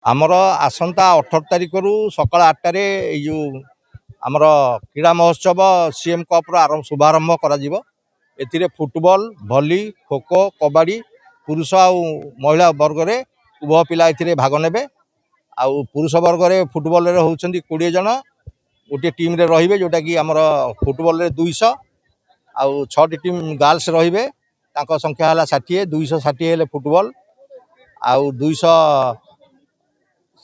आमर आसंता 18 तारिख रु सकाल 8 जो आमर क्रीड़ा महोत्सव सीएम कप आरंभ शुभारंभ कर फुटबॉल भली खो कबड्डी पुरुष आ महिला वर्ग में उभय पिला भाग ने पुरुष वर्ग में फुटबॉल होती 20 जन गोटे टीम रे रहिबे जोटा कि आमर फुटबॉल रे 200 आउ 6 टीम गर्ल्स रहिबे तांको संख्या हला 60 260 हेले फुटबॉल आउ 200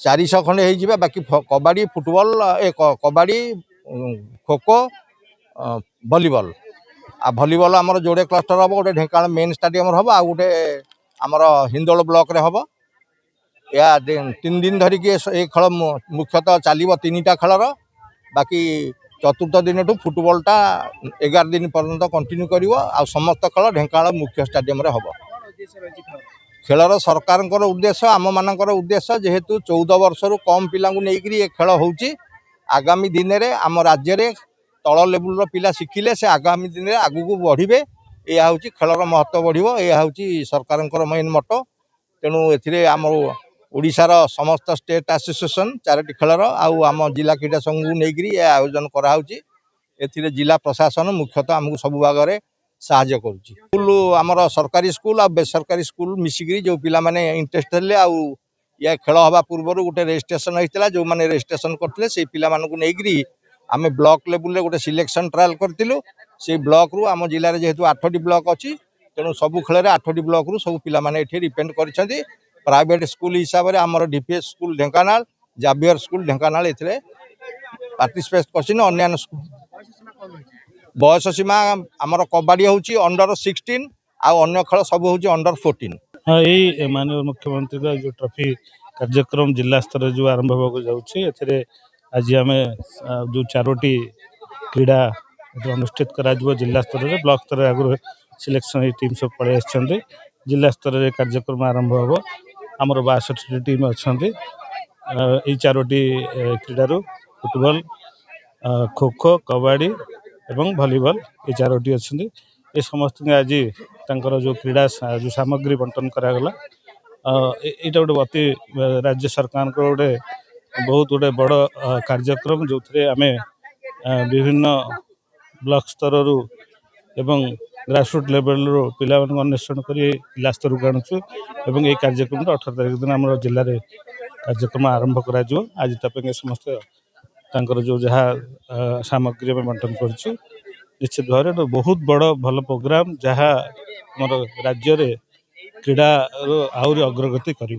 400 खंडे हो बाकी कबड्डी फुटबॉल कबड्डी खो खो भलीबॉल आ भलीबॉल आमर जोड़े क्लस्टर हम गोटे ढेंकानाल मेन स्टेडियम हम आ गोटे आमर हिंदोल ब्लॉक रे हम या 3 दिन धरिकी ए खेल मुख्यतः चलो 3टा खेलर बाकी चतुर्थ दिन ठू फुटबॉलटा 11 दिन पर्यंत कंटिन्यू कर समस्त खेल ढेंकानाल मुख्य स्टेडियम रे हम खेलर सरकार उद्देश्य आम मानकर उद्देश्य जेहेतु 14 वर्ष रु कम पिला नहीं खेल होची आगामी दिन में आम राज्य में तल लेवल पिला शिखिले से आगामी दिन में आगू बढ़े यह हूँ खेलर महत्व बढ़ो यह हूँ सरकार मेन मटो तेणु एम ओडिशार समस्त स्टेट एसोसिएशन 4टी खेलर आम जिला क्रीड़ा संघ को लेकर आयोजन कराऊँगी ए जिला प्रशासन मुख्यतः आमको सब भाग में साहाय्य करुच्ची स्कूल आमर सरकारी स्कूल आ बेसरकारी स्कूल मिसिकी जो पिला माने इंटरेस्ट हेले या खेल हवा पूर्व गोटे रजिस्ट्रेशन होता जो मैंने रजिस्ट्रेशन करते से पिला मानू नहीं आम ब्लॉक लेवल गोटे सिलेक्शन ट्रायल करूँ से ब्लॉक रु आम जिले में जेहेतु 8टी ब्लॉक अच्छी तेणु सबू खेल 8टी ब्लॉक रु सब पिला माने एठी रिप्रेजेंट कर प्राइवेट स्कूल हिसाब से आमर DPS school Dhenkanal Xavier school Dhenkanal ए पार्टिसिपेट कर बयस सीमा आमर कबड्डी होची अंडर 16 आउ अन्य खेल सब होची अंडर 14। हाँ यही माननीय मुख्यमंत्री का जो ट्रॉफी कार्यक्रम जिला स्तर जो आरंभ होगा जाऊँगी आज आम जो 4टी क्रीड़ा अनुष्ठित करा जिला स्तर में ब्लॉक स्तर आगुरी सिलेक्शन टीम सब पड़े आसछन्ते जिला स्तर में कार्यक्रम आरंभ हो आमर 62 टीम अच्छा 4टी क्रीडारू फुटबॉल खो खो कबड्डी एवं भलीबॉल ये 4टी अच्छी ये समस्त आज तांकर जो क्रीड़ा जो सामग्री बंटन करागला यहाँ गोटे अति राज्य सरकार गोटे बहुत गोटे बड़ कार्यक्रम जो आम विभिन्न ब्लॉक स्तर रु एवं ग्रासरूट लेवल रो पिला अन्वेषण कर जिला स्तर को आणुचु एवं ये कार्यक्रम 18 तारिख दिन आम जिले में कार्यक्रम आरंभ कर आज समस्त तांकर जो जहाँ सामग्री में बंटन करुँ निश्चित भाव में बहुत बड़ भल प्रोग्राम जहाँ आम राज्य में क्रीड़ा आहरी अग्रगति कर।